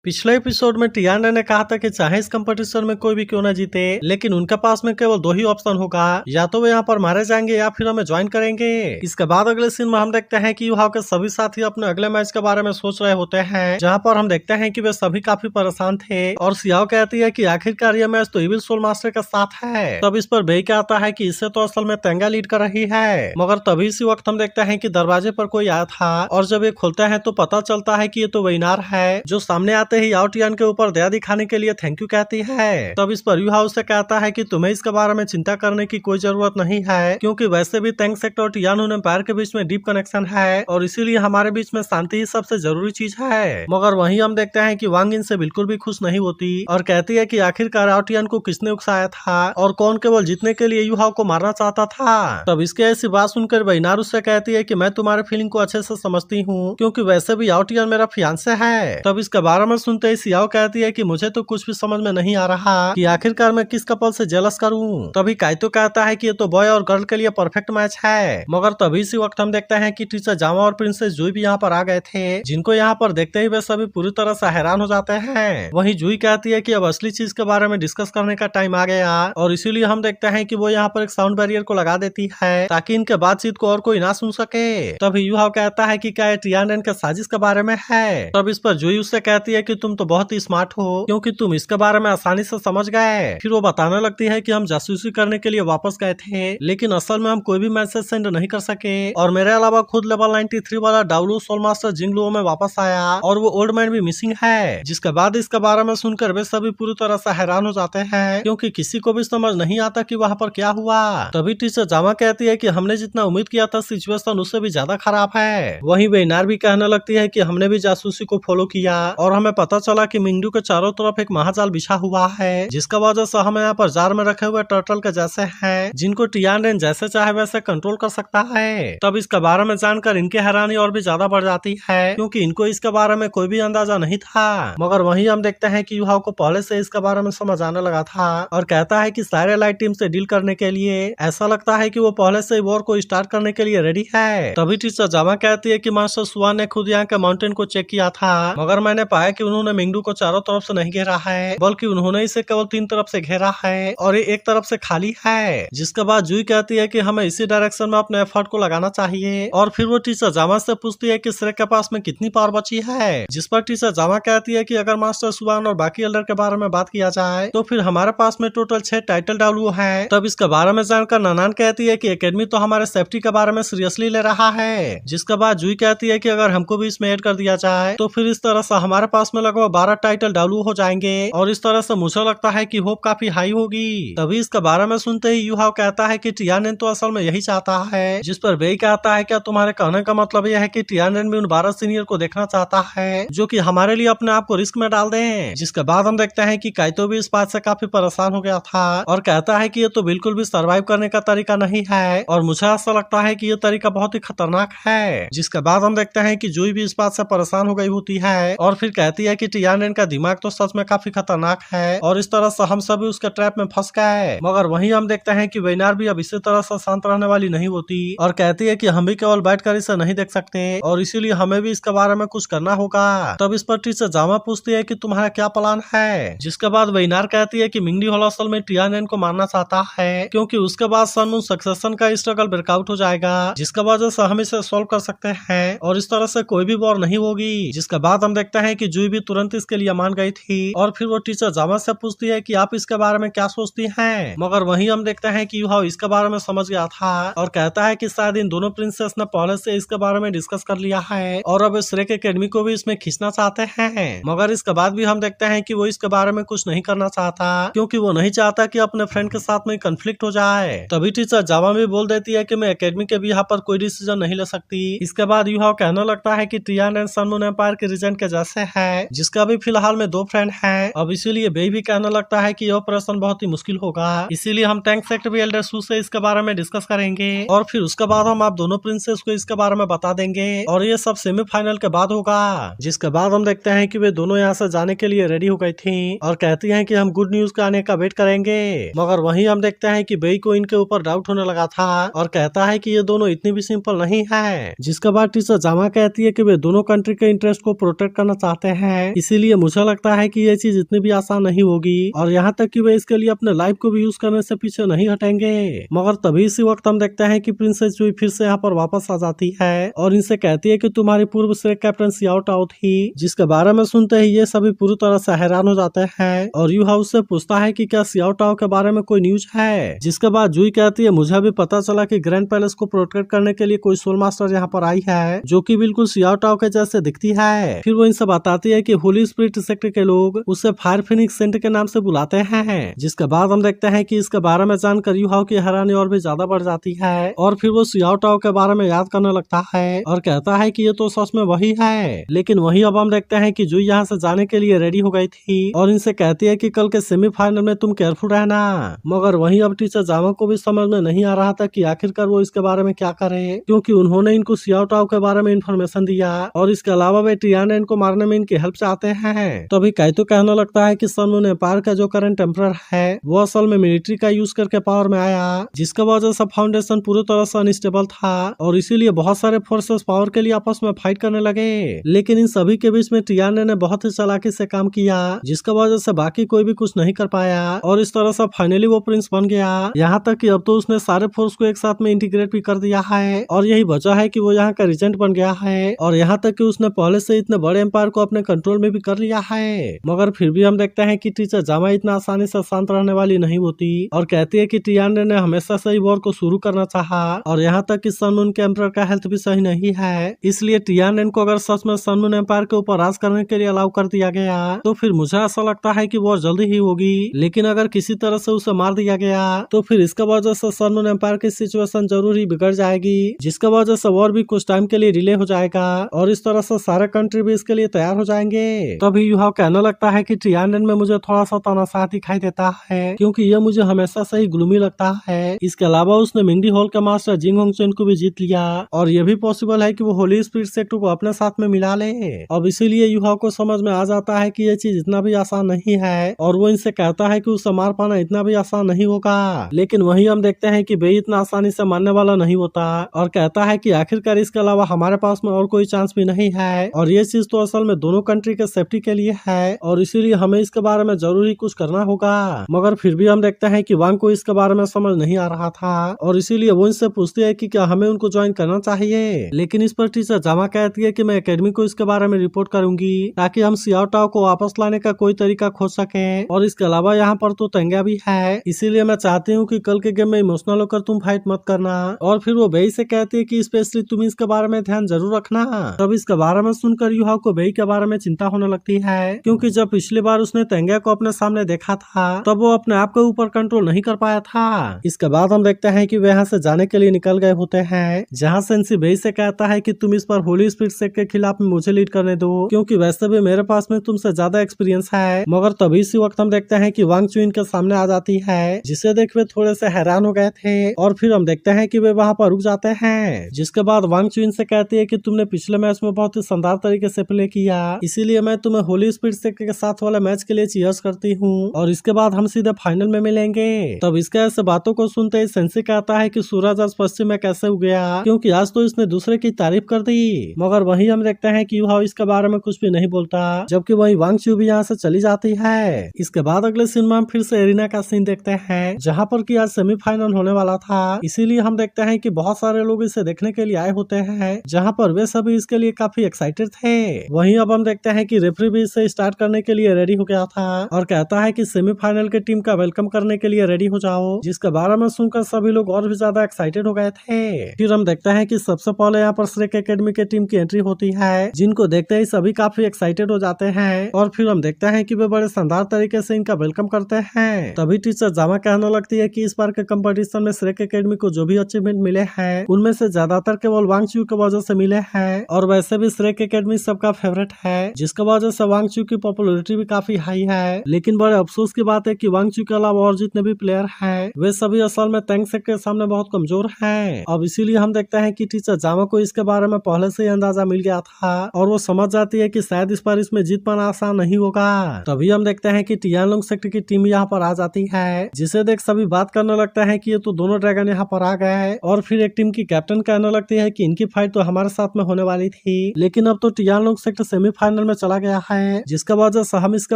पिछले एपिसोड में टियाना ने कहा था कि चाहे इस कंपटीशन में कोई भी क्यों ना जीते, लेकिन उनके पास में केवल दो ही ऑप्शन होगा, या तो वो यहाँ पर मारे जाएंगे या फिर हमें ज्वाइन करेंगे। इसके बाद अगले सीन में हम देखते हैं कि युहाओ के सभी साथी अपने अगले मैच के बारे में सोच रहे होते हैं, जहाँ पर हम देखते हैं कि वे सभी काफी परेशान थे और सियाओ कहती है कि आखिरकार ये मैच तो इविल सोल मास्टर के साथ है। तब इस पर बेई कहता है कि इससे तो असल में तेंगा लीड कर रही है, मगर तभी इसी वक्त हम देखते हैं कि दरवाजे पर कोई आया था और जब ये खोलते हैं तो पता चलता है कि ये तो वेइनार है, जो सामने आते ही याओ टियान के ऊपर दया दिखाने के लिए थैंक यू कहती है। तब इस पर युहाओ से कहता है कि तुम्हें इसके बारे में चिंता करने की कोई जरूरत नहीं है, क्योंकि वैसे भी तेंग सेक्टर और टियान एम्पायर के बीच में डीप कनेक्शन है और इसीलिए हमारे बीच में शांति ही सबसे जरूरी चीज है। मगर वहीं हम देखते हैं कि वांग इनसे बिल्कुल भी खुश नहीं होती और कहती है कि आखिरकार याओ टियान को किसने उकसाया था और कौन केवल जीतने के लिए युहाओ को मारना चाहता था। तब इसके ऐसी बात सुनकर वेइनार उससे कहती है कि मैं तुम्हारे फीलिंग को अच्छे से समझती हूँ, क्योंकि वैसे भी याओ टियान मेरा फियांसे है। तब इसके बारे में सुनते ही सियाओ कहती है कि मुझे तो कुछ भी समझ में नहीं आ रहा कि आखिरकार मैं किस कपल से जेलस करूं। तभी काइतो कहता है कि ये तो बॉय और गर्ल के लिए परफेक्ट मैच है। मगर तभी इसी वक्त हम देखते हैं कि टीचर जामा और प्रिंसेस जुई भी यहाँ पर आ गए थे, जिनको यहाँ पर देखते ही वे सभी पूरी तरह से हैरान हो जाते हैं। वहीं जुई कहती है कि अब असली चीज के बारे में डिस्कस करने का टाइम आ गया और इसीलिए हम देखते हैं कि वो यहाँ पर एक साउंड बैरियर को लगा देती है ताकि इनके बातचीत को और कोई ना सुन सके। तभी युहाओ कहता है कि क्या टियानन के साजिश के बारे में है। तब इस पर जुई उससे कहती है कि तुम तो बहुत ही स्मार्ट हो, क्योंकि तुम इसके बारे में आसानी से समझ गए। फिर वो बताने लगती है कि हम जासूसी करने के लिए वापस गए थे, लेकिन असल में हम कोई भी मैसेज सेंड नहीं कर सके और मेरे अलावा खुद लेवल 93 वाला डाउलू सोल मास्टर जिंगलुओ में वापस आया और वो ओल्ड मैन भी मिसिंग है। जिसके बाद इसके बारे में सुनकर वे सभी पूरी तरह से हैरान हो जाते हैं, क्योंकि किसी को भी समझ नहीं आता कि वहाँ पर क्या हुआ। तभी टीचर जामा कहती है कि हमने जितना उम्मीद किया था सिचुएशन उससे भी ज्यादा खराब है। वहीं वेइनार भी कहने लगती है कि हमने भी जासूसी को फॉलो किया और हमें पता चला कि मिंगडू के चारों तरफ एक महाजाल बिछा हुआ है, जिसका वजह से हम यहाँ पर जार में रखे हुए टर्टल के जैसे हैं, जिनको टियानन जैसे चाहे वैसे कंट्रोल कर सकता है। तब इसके बारे में जानकर इनकी हैरानी और भी ज्यादा बढ़ जाती है, क्योंकि इनको इसके बारे में कोई भी अंदाजा नहीं था। मगर वहीं हम देखते हैं कि युहाओ को पहले से इसके बारे में समझ आने लगा था और कहता है कि सारे लाइट टीम से डील करने के लिए ऐसा लगता है कि वो पहले से वॉर को स्टार्ट करने के लिए रेडी है। तभी टीचर जामा कहती है कि मास्टर सुआ ने खुद यहाँ के माउंटेन को चेक किया था, मगर मैंने पाया कि उन्होंने मिंगडू को चारों तरफ से नहीं घेरा है, बल्कि उन्होंने इसे केवल 3 तरफ से घेरा है और ये एक तरफ से खाली है। जिसके बाद जुई कहती है कि हमें इसी डायरेक्शन में अपने एफर्ट को लगाना चाहिए और फिर वो टीचर जामा से पूछती है कि श्रेक के पास में कितनी पावर बची है। जिस पर टीचर जामा कहती है कि अगर मास्टर सुआन और बाकी एल्डर के बारे में बात किया जाए तो फिर हमारे पास में टोटल 6 टाइटल डाउलू है। तब इसके बारे में जानकर नानान कहती है कि एकेडमी तो हमारे सेफ्टी के बारे में सीरियसली ले रहा है। जिसके बाद जुई कहती है कि अगर हमको भी इसमें ऐड कर दिया जाए तो फिर इस तरह से हमारे पास में लगभग 12 टाइटल डाउलू हो जाएंगे और इस तरह से मुझे लगता है कि होप काफी हाई होगी। तभी इसके बारे में सुनते ही युहाओ कहता है कि टियानन तो असल में यही चाहता है। जिस पर बेई कहता है क्या तुम्हारे कहने का मतलब यह है कि टियानन भी उन 12 सीनियर को देखना चाहता है जो कि हमारे लिए अपने आप को रिस्क में डाल दें। जिसके बाद हम देखते हैं कि काइतो भी इस बात से काफी परेशान हो गया था और कहता है कि ये तो बिल्कुल भी सर्वाइव करने का तरीका नहीं है और मुझे ऐसा लगता है कि ये तरीका बहुत ही खतरनाक है। जिसके बाद हम देखते हैं कि जुई भी इस बात से परेशान हो गई होती है और फिर कहती है कि टियानन का दिमाग तो सच में काफी खतरनाक है और इस तरह से हम सभी उसके ट्रैप में फंस गए। मगर वहीं हम देखते हैं कि वेइनार भी अब इसी तरह से शांत रहने वाली नहीं होती और कहती है कि हम भी केवल बैठकर इसे नहीं देख सकते और इसीलिए हमें भी इसके बारे में कुछ करना होगा। तब इस पर टीचर जामा पूछती है कि तुम्हारा क्या प्लान है। जिसके बाद वेइनार कहती है कि मिंगडी होल असल में टियानन को मारना चाहता है, क्योंकि उसके बाद सनमून सक्सेशन का स्ट्रगल ब्रेकआउट हो जाएगा, जिसका वजह से हम इसे सॉल्व कर सकते हैं और इस तरह से कोई भी वॉर नहीं होगी। जिसके बाद हम देखते हैं कि जुई भी तुरंत इसके लिए मान गई थी और फिर वो टीचर जामा से पूछती है कि आप इसके बारे में क्या सोचती हैं। मगर वहीं हम देखते हैं कि युहाओ इसके बारे में समझ गया था और कहता है कि शायद इन दोनों प्रिंसेस ने पहले से इसके बारे में डिस्कस कर लिया है और अब श्रेक एकेडमी को भी इसमें खींचना चाहते हैं। मगर इसके बाद भी हम देखते हैं कि वो इसके बारे में कुछ नहीं करना चाहता, क्योंकि वो नहीं चाहता कि अपने फ्रेंड के साथ में कंफ्लिक्ट हो जाए। तभी टीचर जामा भी बोल देती है कि मैं एकेडमी के भी यहाँ पर कोई डिसीजन नहीं ले सकती। इसके बाद युहाओ कहने लगता है कि टियानन सनमून एम्पायर के रीजन के जैसे है, जिसका भी फिलहाल में 2 फ्रेंड हैं। अब इसीलिए बेई भी कहने लगता है कि यह ऑपरेशन बहुत ही मुश्किल होगा, इसीलिए हम टैंक सेक्टर भी एल्डर सू से इसके बारे में डिस्कस करेंगे और फिर उसके बाद हम आप दोनों प्रिंसेस को इसके बारे में बता देंगे और ये सब सेमीफाइनल के बाद होगा। जिसके बाद हम देखते हैं कि वे दोनों यहाँ से जाने के लिए रेडी हो गई थी और कहती हैं कि हम गुड न्यूज के आने का वेट करेंगे। मगर वहीं हम देखते हैं कि बेई को इनके ऊपर डाउट होने लगा था और कहता है कि ये दोनों इतनी भी सिंपल नहीं है। जिसके बाद टीचर जामा कहती है कि वे दोनों कंट्री के इंटरेस्ट को प्रोटेक्ट करना चाहते हैं हैं, इसीलिए मुझे लगता है कि ये चीज इतनी भी आसान नहीं होगी और यहाँ तक कि वे इसके लिए अपने लाइफ को भी यूज करने से पीछे नहीं हटेंगे। मगर तभी इसी वक्त हम देखते हैं कि प्रिंसेस जुई फिर से यहाँ पर वापस आ जाती है और इनसे कहती है कि तुम्हारी पूर्व श्रेक कैप्टन सियाओ टाओ थी, जिसके बारे में सुनते ही ये सभी पूरी तरह से हैरान हो जाते हैं और यू हाउस से पूछता है कि क्या सियाओ टाओ के बारे में कोई न्यूज है। जिसके बाद जुई कहती है मुझे भी पता चला कि ग्रैंड पैलेस को प्रोटेक्ट करने के लिए कोई सोल मास्टर यहाँ पर आई है जो कि बिल्कुल सियाओ टाओ के जैसे दिखती है। फिर वो इनसे बताती है कि होली स्पिरिट सेक्टर के लोग उसे फायर फिनिक्स सेंटर के नाम से बुलाते हैं। जिसके बाद हम देखते हैं कि इसके बारे में जानकर यू हाउ की हैरानी और भी ज्यादा बढ़ जाती है और फिर वो सियाओ टाओ के बारे में याद करने लगता है और कहता है कि ये तो सच में वही है। लेकिन वही अब हम देखते हैं कि जुई यहाँ से जाने के लिए रेडी हो गई थी और इनसे कहती है कि कल के सेमीफाइनल में तुम केयरफुल रहना। मगर वही अब टीचर जामा को भी समझ में नहीं आ रहा था कि आखिरकार वो इसके बारे में क्या करे, क्योंकि उन्होंने इनको सियाओ टाओ के बारे में इन्फॉर्मेशन दिया और इसके अलावा वे टियान इनको मारने में इनकी हेल्प चाहते हैं। तो अभी काइतो कहने लगता है कि सन मून एम्पायर का जो करंट टेम्परर है वो असल में मिलिट्री का यूज करके पावर में आया, जिसका वजह से फाउंडेशन पूरी तरह से अनस्टेबल था और इसीलिए बहुत सारे फोर्सेस पावर के लिए आपस में फाइट करने लगे। लेकिन इन सभी के बीच में टियान ने बहुत ही चालाकी से काम किया, जिसका वजह से बाकी कोई भी कुछ नहीं कर पाया और इस तरह से फाइनली वो प्रिंस बन गया। यहाँ तक कि अब तो उसने सारे फोर्स को एक साथ में इंटीग्रेट भी कर दिया है और यही वजह है कि वो यहाँ का रीजेंट बन गया है और यहाँ तक कि उसने पहले से इतने बड़े एम्पायर को अपने कंट्रोल में भी कर लिया है। मगर फिर भी हम देखते हैं कि टीचर जामा इतना आसानी से शांत रहने वाली नहीं होती और कहती है कि टियान ने हमेशा से ही वॉर को शुरू करना चाहा और यहाँ तक कि सन मून के एम्पायर का हेल्थ भी सही नहीं है, इसलिए टियान को अगर सच में सन मून एम्पायर के ऊपर राज करने के लिए अलाउ कर दिया गया तो फिर मुझे ऐसा लगता है कि वॉर जल्दी ही होगी। लेकिन अगर किसी तरह से उसे मार दिया गया तो फिर इसका वजह से सन मून एम्पायर की सिचुएशन जरूर ही बिगड़ जाएगी, जिसका वजह से वॉर भी कुछ टाइम के लिए डिले हो जाएगा और इस तरह से सारे कंट्री भी इसके लिए तैयार हो जाएंगे। तभी यूहाव कहने लगता है कि टियान में मुझे थोड़ा सा तानाशाह दिखाई देता है, क्योंकि यह मुझे हमेशा से ही ग्लूमी लगता है। इसके अलावा उसने मिंगडी हॉल का मास्टर जिंग होंगचेन को भी जीत लिया और यह भी पॉसिबल है कि वो होली स्पिरिट सेक्टर को अपने साथ में मिला ले। अब इसीलिए यूहाव को समझ में आ जाता है कि यह चीज इतना भी आसान नहीं है और वो इनसे कहता है कि उसे मार पाना इतना भी आसान नहीं होगा। लेकिन वही हम देखते हैं कि बे इतना आसानी से मानने वाला नहीं होता और कहता है कि आखिरकार इसके अलावा हमारे पास में और कोई चांस भी नहीं है और ये चीज तो असल में दोनों कंट्री के सेफ्टी के लिए है और इसीलिए हमें इसके बारे में जरूरी कुछ करना होगा। मगर फिर भी हम देखते हैं कि वांग को इसके बारे में समझ नहीं आ रहा था और इसीलिए वो इनसे पूछती है कि क्या हमें उनको ज्वाइन करना चाहिए। लेकिन इस पर टीचर जामा कहती है कि मैं एकेडमी को इसके बारे में रिपोर्ट करूंगी ताकि हम सियाओ टाओ को वापस लाने का कोई तरीका खोज सके और इसके अलावा यहाँ पर तो तेंगा भी है, इसीलिए मैं चाहती हूँ कि कल के गेम में इमोशनल होकर तुम फाइट मत करना। और फिर वो बेई से कहती है कि स्पेशली तुम इसके बारे में ध्यान जरूर रखना। तब इसके बारे में सुनकर यूहाव को बेई के बारे में चिंता होने लगती है, क्योंकि जब पिछली बार उसने तेंगा को अपने सामने देखा था तब वो अपने आप के ऊपर कंट्रोल नहीं कर पाया था। इसके बाद हम देखते हैं कि वे यहाँ से जाने के लिए निकल गए होते हैं, जहाँ सेंसी बेई से कहता है कि तुम इस पर होली स्पिरिट सेक्ट के खिलाफ में मुझे लीड करने दो, क्योंकि वैसे भी मेरे पास में तुमसे ज्यादा एक्सपीरियंस है। मगर तभी इसी वक्त हम देखते हैं कि वांग चुइन के सामने आ जाती है, जिसे देख वे थोड़े से हैरान हो गए थे और फिर हम देखते हैं कि वे वहाँ पर रुक जाते हैं। जिसके बाद वांग चुइन से कहती है कि तुमने पिछले मैच में बहुत ही शानदार तरीके से प्ले किया, इसीलिए मैं तुम्हें होली स्पिरिट सेक्ट के साथ वाले मैच के लिए चीयर्स करती हूँ और इसके बाद हम सीधे फाइनल में मिलेंगे। तब इसके ऐसे बातों को सुनते ही सेंसी कहता है कि सूरज आज पश्चिम में कैसे उग गया, क्योंकि आज तो इसने दूसरे की तारीफ कर दी। मगर वही हम देखते हैं कि यूहाव इसके बारे में कुछ भी नहीं बोलता, जबकि वही वांग चू भी यहाँ से चली जाती है। इसके बाद अगले सीन में हम फिर से एरिना का सीन देखते हैं, जहाँ पर कि आज सेमीफाइनल होने वाला था, इसीलिए हम देखते हैं कि बहुत सारे लोग इसे देखने के लिए आए होते हैं, जहाँ पर वे सभी इसके लिए काफी एक्साइटेड थे। वहीं अब हम देखते हैं कि रेफरी भी इसे स्टार्ट करने के लिए रेडी हो गया था और कहता है कि सेमीफाइनल के टीम का वेलकम करने के लिए रेडी हो जाओ, जिसके बारे में सुनकर सभी लोग और भी ज्यादा एक्साइटेड हो गए थे। फिर हम देखते हैं कि सबसे पहले यहाँ पर श्रेक एकेडमी के टीम की एंट्री होती है, जिनको देखते ही सभी काफी एक्साइटेड हो जाते हैं और फिर हम देखते हैं कि वे बड़े शानदार तरीके से इनका वेलकम करते हैं। तभी टीचर जामा कहने लगती है कि इस बार के कंपटीशन में श्रेक एकेडमी को जो भी अचीवमेंट मिले हैं उनमें से ज्यादातर केवल वांग चू की वजह से मिले हैं और वैसे भी श्रेक एकेडमी सबका फेवरेट है, जिसकी वजह से वांग चू की पॉपुलैरिटी भी काफी हाई है। लेकिन बड़े अफसोस की बात है कि वांग चू के अलावा और जितने भी प्लेयर हैं वे सभी असल में तेंग सेक्ट के सामने बहुत कमजोर हैं। अब इसीलिए हम देखते हैं कि टीचर जामा को इसके बारे में पहले से ही अंदाजा मिल गया था और वो समझ जाती है कि शायद इस बार इसमें जीत पाना आसान नहीं होगा। तभी हम देखते हैं कि टियानलोंग सेक्टर की टीम यहाँ पर आ जाती है, जिसे देख सभी बात करने लगता है कि ये तो दोनों ड्रैगन यहाँ पर आ गए हैं और फिर एक टीम की कैप्टन कहने लगती है कि इनकी फाइट तो हमारे साथ में होने वाली थी, लेकिन अब तो टियानलोंग सेक्टर सेमीफाइनल सेमीफाइनल में चला गया है, जिसका वजह से हम इसके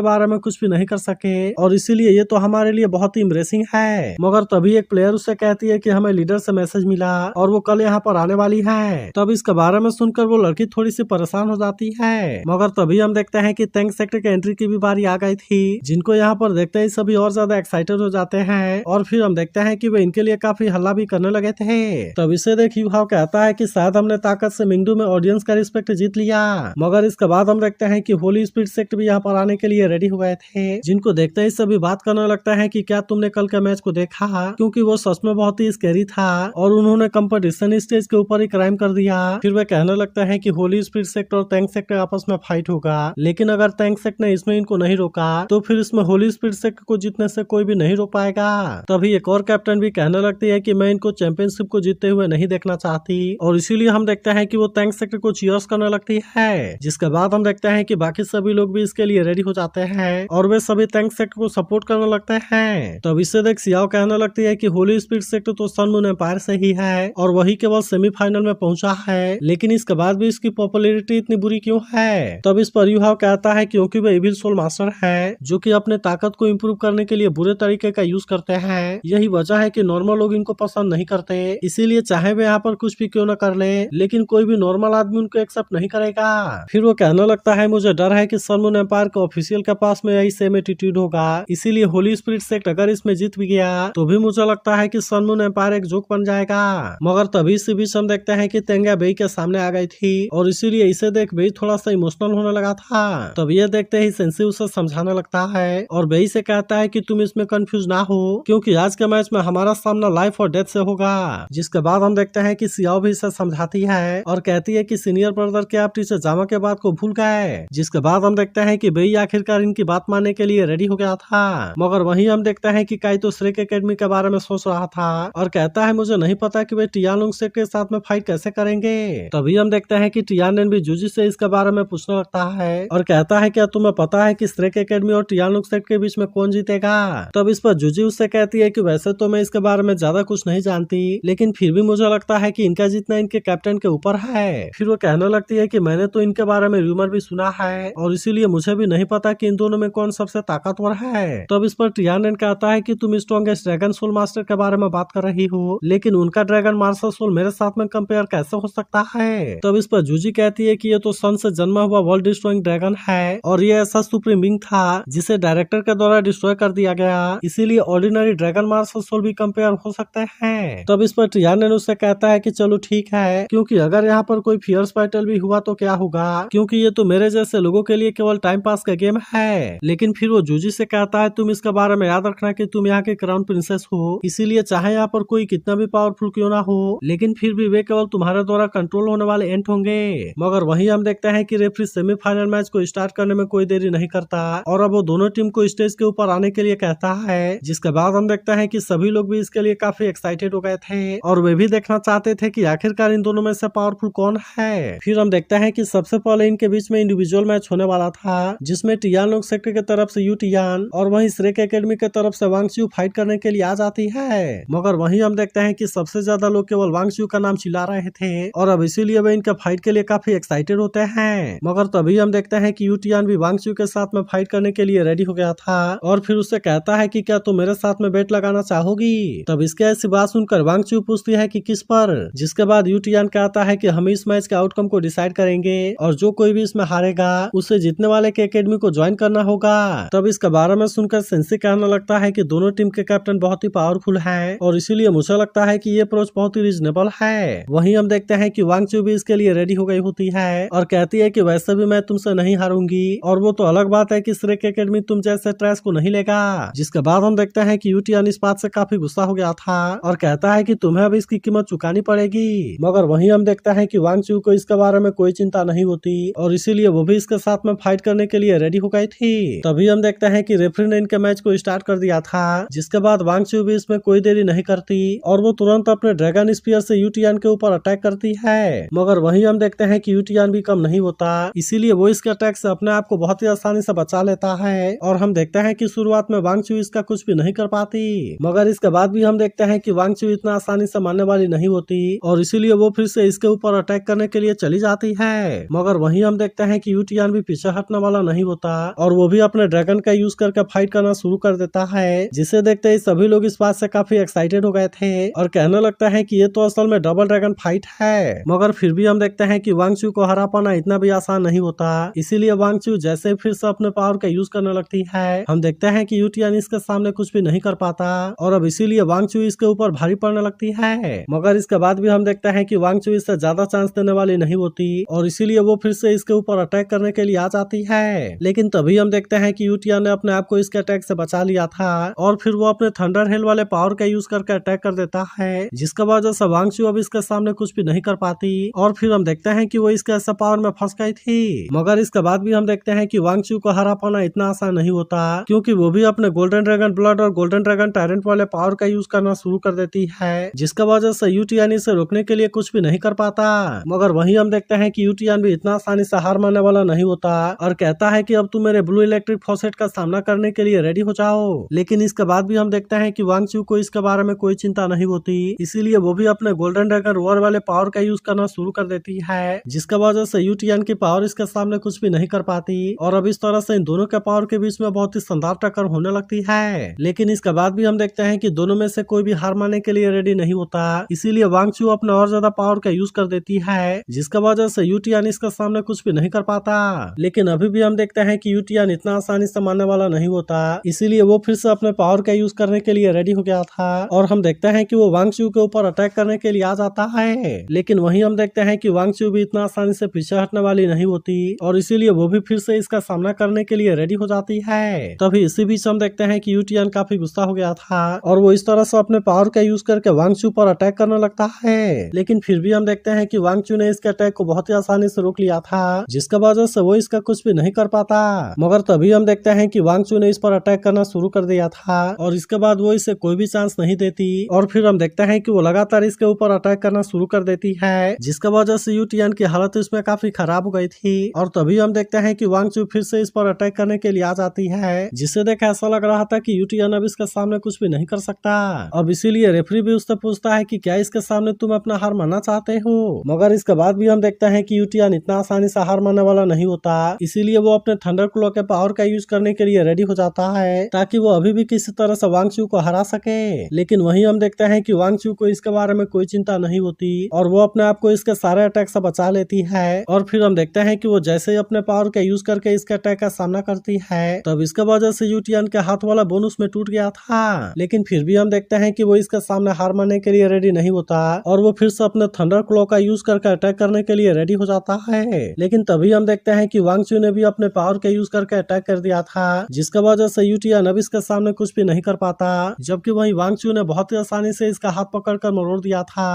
बारे में कुछ भी नहीं कर सके और इसीलिए ये तो हमारे लिए बहुत ही इम्प्रेसिंग है। मगर तभी एक प्लेयर उससे कहती है कि हमें लीडर से मैसेज मिला और वो कल यहाँ पर आने वाली है। तब इसके बारे में सुनकर वो लड़की थोड़ी सी परेशान हो जाती है। मगर तभी हम देखते हैं कि टैंक सेक्टर के एंट्री की भी बारी आ गई थी, जिनको यहाँ पर देखते ही सभी और ज्यादा एक्साइटेड हो जाते हैं और फिर हम देखते हैं कि वे इनके लिए काफी हल्ला भी करने लगे थे। तब इसे देख यूहाओ कहता है कि शायद हमने ताकत से मिंगडू में ऑडियंस का रिस्पेक्ट जीत लिया। मगर इसके बाद हम देखते हैं कि होली स्पिरिट सेक्ट भी यहाँ पर आने के लिए रेडी हो गए थे, जिनको देखते ही सभी बात करने लगता है कि क्या तुमने कल के मैच को देखा, क्योंकि वो सच में बहुत ही स्कैरी था और उन्होंने कंपटीशन स्टेज के ऊपर ही क्राइम कर दिया। फिर वे कहने लगता है कि होली स्पिरिट सेक्ट और टैंक सेक्ट आपस में फाइट होगा, लेकिन अगर टैंक सेक्ट ने इसमें इनको नहीं रोका तो फिर इसमें होली स्पिरिट सेक्ट को जीतने से कोई भी नहीं रोक पाएगा। तभी एक और कैप्टन भी कहने लगती है कि मैं इनको चैंपियनशिप को जीतते हुए नहीं देखना चाहती और इसीलिए हम देखते हैं कि वो टैंक सेक्टर को चीयर्स करने लगती है। जिसके बाद हम देखते हैं कि बाकी सभी लोग भी इसके लिए रेडी हो जाते हैं और वे सभी टैंक सेक्टर को सपोर्ट करने लगते हैं। तब इससे देख सियाओ कहने लगती है कि होली स्पिरिट सेक्टर तो सन मून एम्पायर से ही है और वही केवल सेमीफाइनल में पहुंचा है, लेकिन इसके बाद भी इसकी पॉपुलैरिटी इतनी बुरी क्यों है। तब इस पर यूहाओ कहता है क्योंकि वे इविल सोल मास्टर है, जो कि अपने ताकत को इम्प्रूव करने के लिए बुरे तरीके का यूज करते हैं। यही वजह है कि नॉर्मल लोग इनको पसंद नहीं करते, इसीलिए चाहे वे यहाँ पर कुछ भी क्यों न कर ले, लेकिन कोई भी नॉर्मल आदमी उनको एक्सेप्ट नहीं करेगा। फिर वो कहने लगता है मुझे डर है कि सन मून एम्पायर के ऑफिशियल के पास में यही सेम एटीट्यूड होगा, इसीलिए होली स्पिरिट सेक्ट अगर इसमें जीत भी गया तो भी मुझे लगता है कि सन मून एम्पायर एक जोक बन जाएगा। मगर तभी से बीच हम देखते हैं कि तेंगा बेई के सामने आ गई थी और इसीलिए इसे देख बेई थोड़ा सा इमोशनल होने लगा था। तब ये देखते ही सेंसी उसे समझाने लगता है और बेई से कहता है कि तुम इसमें कंफ्यूज ना हो, क्योंकि आज के मैच में हमारा सामना लाइफ और डेथ से होगा। जिसके बाद हम देखते हैं कि सियाओ भी इसे समझाती है और कहती है कि सीनियर ब्रदर के आप टीचर जामा के बात को भूल गए। जिसके बाद हम देखते हैं कि बेई आखिरकार इनकी बात मानने के लिए रेडी हो गया था। मगर वहीं हम देखते हैं कि काइतो श्रेक एकेडमी के बारे में सोच रहा था और कहता है मुझे नहीं पता कि वे टियानोंग सेक्ट के साथ में फाइट कैसे करेंगे। तभी हम देखते हैं कि टियानन भी जूजी से इसके बारे में पूछने लगता है और कहता है क्या तुम्हें पता है कि श्रेक एकेडमी और टियानोंग सेक्ट के बीच में कौन जीतेगा। तब इस पर जूजी उससे कहती है कि वैसे तो मैं इसके बारे में ज्यादा कुछ नहीं जानती, लेकिन फिर भी मुझे लगता है कि इनका जीतना इनके कैप्टन के ऊपर है। फिर वो कहने लगती है कि मैंने तो इनके बारे में रूमर भी सुना है और इसीलिए मुझे भी नहीं पता कि इन दोनों में कौन सबसे ताकतवर है। तब इस पर टियानन कहता है कि तुम स्ट्रॉन्गेस्ट ड्रैगन सोल मास्टर के बारे में बात कर रही हो, लेकिन उनका ड्रैगन मार्शल सोल मेरे साथ में कंपेयर कैसे हो सकता है। तब इस पर जूजी कहती है कि ये तो सन से जन्मा हुआ वर्ल्ड डिस्ट्रॉइंग ड्रैगन है और ये ऐसा सुप्रीम बीइंग था जिसे डायरेक्टर के द्वारा डिस्ट्रॉय कर दिया गया, इसीलिए ऑर्डिनरी ड्रैगन मार्शल सोल भी कंपेयर हो सकते हैं। तब इस पर टियानन उससे कहता है कि चलो ठीक है, क्योंकि अगर यहाँ पर कोई फियर्स बैटल भी हुआ तो क्या होगा, क्योंकि ये तो मेरे जैसे लोगों के लिए केवल टाइम पास का गेम है। लेकिन फिर वो जूजी से कहता है तुम इसके बारे में याद रखना कि तुम यहाँ के क्राउन प्रिंसेस हो, इसीलिए चाहे यहाँ पर कोई कितना भी पावरफुल क्यों ना हो, लेकिन फिर भी वे केवल तुम्हारे द्वारा कंट्रोल होने वाले एंट होंगे। मगर वहीं हम देखते हैं कि रेफरी सेमीफाइनल मैच को स्टार्ट करने में कोई देरी नहीं करता और अब वो दोनों टीम को स्टेज के ऊपर आने के लिए कहता है। जिसके बाद हम देखते हैं कि सभी लोग भी इसके लिए काफी एक्साइटेड हो गए थे और वे भी देखना चाहते थे कि आखिरकार इन दोनों में से पावरफुल कौन है। फिर हम देखते हैं कि सबसे पहले इनके बीच में इंडिविजुअल मैच होने वाला था, जिसमें टियानोंग सेक्टर की तरफ से यू टियान और वहीं श्रेक एकेडमी की तरफ से वांगच्यू फाइट करने के लिए आ जाती है। मगर वहीं हम देखते हैं कि सबसे ज्यादा लोग केवल वांगच्यू का नाम चिल्ला रहे थे और अब इसीलिए वे इनका फाइट के लिए काफी एक्साइटेड होते हैं। मगर तभी हम देखते हैं कि यू टियान भी वांगच्यू के साथ में फाइट करने के लिए रेडी हो गया था और फिर उससे कहता है कि क्या तुम मेरे साथ में बेट लगाना चाहोगी। तब इसके ऐसी बात सुनकर वांगच्यू पूछती है कि किस पर। जिसके बाद यू टियान कहता है कि हम इस मैच के आउटकम को डिसाइड करेंगे और जो कोई भी इसमें हारेगा उसे जीतने वाले के एकेडमी को ज्वाइन करना होगा। तब इसके बारे में सुनकर सेंसी कहने लगता है कि दोनों टीम के कैप्टन बहुत ही पावरफुल हैं और इसीलिए मुझे लगता है कि ये अप्रोच बहुत ही रीजनेबल है। वहीं हम देखते हैं कि वांगच्यू भी इसके लिए रेडी हो गई होती है और कहती है कि वैसे भी मैं तुमसे नहीं हारूंगी और वो तो अलग बात है कि श्रेक एकेडमी तुम जैसे ट्रैश को नहीं लेगा। जिसके बाद हम देखते हैं कि यू टियान इस बात से काफी गुस्सा हो गया था और कहता है कि तुम्हें अब इसकी कीमत चुकानी पड़ेगी। मगर वहीं हम देखते हैं कि वांगच्यू को इसके बारे में कोई चिंता नहीं होती और इसीलिए वो भी इसके साथ में फाइट करने के लिए रेडी हो गई थी। तभी हम देखते हैं कि रेफरी ने इनके मैच को स्टार्ट कर दिया था। जिसके बाद वांगच्यू भी इसमें कोई देरी नहीं करती और वो तुरंत अपने ड्रैगन स्पीयर से यू टियान के ऊपर अटैक करती है। मगर वहीं हम देखते हैं कि यू टियान भी कम नहीं होता, इसीलिए वो इसके अटैक से अपने आप को बहुत ही आसानी से बचा लेता है और हम देखते हैं कि शुरुआत में वांगच्यू इसका कुछ भी नहीं कर पाती। मगर इसके बाद भी हम देखते हैं कि वांगच्यू इतना आसानी से मारने वाली नहीं होती और इसीलिए वो फिर से इसके ऊपर अटैक करने के लिए चली जाती है। मगर वहीं हम देखते हैं कि यूटियान भी पीछे हटने वाला नहीं होता और वो भी अपने ड्रैगन का यूज करके फाइट करना शुरू कर देता है, जिसे देखते ही सभी लोग इस बात से काफी एक्साइटेड हो गए थे और कहने लगता है कि ये तो असल में डबल ड्रैगन फाइट है। मगर फिर भी हम देखते हैं कि वांग चू को हरा पाना इतना भी आसान नहीं होता, इसीलिए वांग चू जैसे फिर से अपने पावर का यूज करने लगती है, हम देखते हैं कि यूटियान इसके सामने कुछ भी नहीं कर पाता और अब इसीलिए वांग चू इसके ऊपर भारी पड़ने लगती है। मगर इसके बाद भी हम देखते हैं कि वांग चू इससे ज्यादा चांस देने वाली नहीं होती और इसीलिए वो फिर से इसके ऊपर अटैक करने के लिए आ जाती है। लेकिन तभी हम देखते हैं कि यूटियान ने अपने आप को इसके अटैक से बचा लिया था और फिर वो अपने थंडर हेल वाले पावर का यूज करके अटैक कर देता है, जिसका वजह से वांग चू अब इसके सामने कुछ भी नहीं कर पाती और फिर हम देखते हैं कि वो इसके ऐसे पावर में फंस गई थी। मगर इसके बाद भी हम देखते हैं कि वांग चू को हरा पाना इतना आसान नहीं होता, क्योंकि वो भी अपने गोल्डन ड्रैगन ब्लड और गोल्डन ड्रैगन टायरेंट वाले पावर का यूज करना शुरू कर देती है, जिसका वजह से यूटियान इसे रोकने के लिए कुछ भी नहीं कर पाता। मगर वहीं हम देखते हैं कि यूटियान भी इतना आसानी से हार मानने वाला नहीं होता और कहता है कि अब तुम मेरे ब्लू इलेक्ट्रिक फॉसेट का सामना करने के लिए रेडी हो जाओ। लेकिन इसके बाद भी हम देखते हैं कि वांग चू को इसके बारे में कोई चिंता नहीं होती, इसीलिए वो भी अपने गोल्डन ड्रैगन रोअर वाले पावर का यूज करना शुरू कर देती है, जिसका वजह से यूटियान की पावर इसके सामने कुछ भी नहीं कर पाती और अब इस तरह से इन दोनों के पावर के बीच में बहुत ही शानदार टक्कर होने लगती है। लेकिन इसके बाद भी हम देखते हैं कि दोनों में से कोई भी हार मानने के लिए रेडी नहीं होता, इसीलिए वांग चू अपना और ज्यादा पावर का यूज कर देती है, जिसका वजह से यूटियान इसके सामने कुछ भी नहीं कर पाता। लेकिन अभी भी हम देखते हैं कि यूटियान इतना आसानी से मानने वाला नहीं होता, इसीलिए वो फिर से अपने पावर का यूज करने के लिए रेडी हो गया था और हम देखते हैं कि वो वांग चू के ऊपर अटैक करने के लिए आ जाता है। लेकिन वहीं हम देखते हैं कि वांग चू भी इतना आसानी से पीछे हटने वाली नहीं होती और इसीलिए वो भी फिर से इसका सामना करने के लिए रेडी हो जाती है। तभी इसी बीच हम देखते हैं कि यूटियान काफी गुस्सा हो गया था और वो इस तरह से अपने पावर का यूज करके वांग चू पर अटैक करने लगता है। लेकिन फिर भी हम देखते हैं कि वांग चू ने इसके अटैक को बहुत ही आसानी से रोक लिया था, जिसका वजह से वो इसका कुछ भी नहीं कर पाता। मगर तभी हम देखते हैं कि वांग चू ने इस पर अटैक करना शुरू कर दिया था और इसके बाद वो इसे कोई भी चांस नहीं देती और फिर हम देखते हैं कि वो लगातार इसके ऊपर अटैक करना शुरू कर देती है, जिसका वजह से यूटियान की हालत इसमें काफी खराब हो गई थी और तभी हम देखते हैं कि वांग चू फिर से इस पर अटैक करने के लिए आ जाती है, जिसे देख ऐसा लग रहा था कि यूटियान अब इसके सामने कुछ भी नहीं कर सकता। अब इसीलिए रेफरी भी उससे पूछता है कि क्या इसके सामने तुम अपना हार मानना चाहते हो। मगर इसके बाद भी हम देखते हैं कि यूटियान इतना आसानी से हार मानने वाला नहीं होता, इसीलिए वो अपने थंडर क्लॉ के पावर का यूज करने के लिए रेडी हो जाता है ताकि वो अभी भी किसी तरह से वांग चू को हरा सके। लेकिन वहीं हम देखते हैं कि वांग चू को इसके बारे में कोई चिंता नहीं होती और वो अपने आप को इसके सारे अटैक से बचा लेती है और फिर हम देखते हैं कि वो जैसे ही अपने पावर का यूज करके इसके अटैक का सामना करती है, तब इसके वजह से यूटियान के हाथ वाला बोनस में टूट गया था। लेकिन फिर भी हम देखते हैं कि वो इसके सामने हार मानने के लिए रेडी नहीं होता और वो फिर से अपने थंडर क्लॉ का यूज करके अटैक करने के लिए रेडी हो जाता है। लेकिन तभी हम देखते हैं कि वांग चू ने भी अपने पावर का यूज करके अटैक कर दिया था, जिसका वजह से यूटियान अब इसके सामने कुछ भी नहीं कर पाता, जबकि वहीं वांग चू ने बहुत ही आसानी से इसका हाथ पकड़कर मरोड़ दिया था।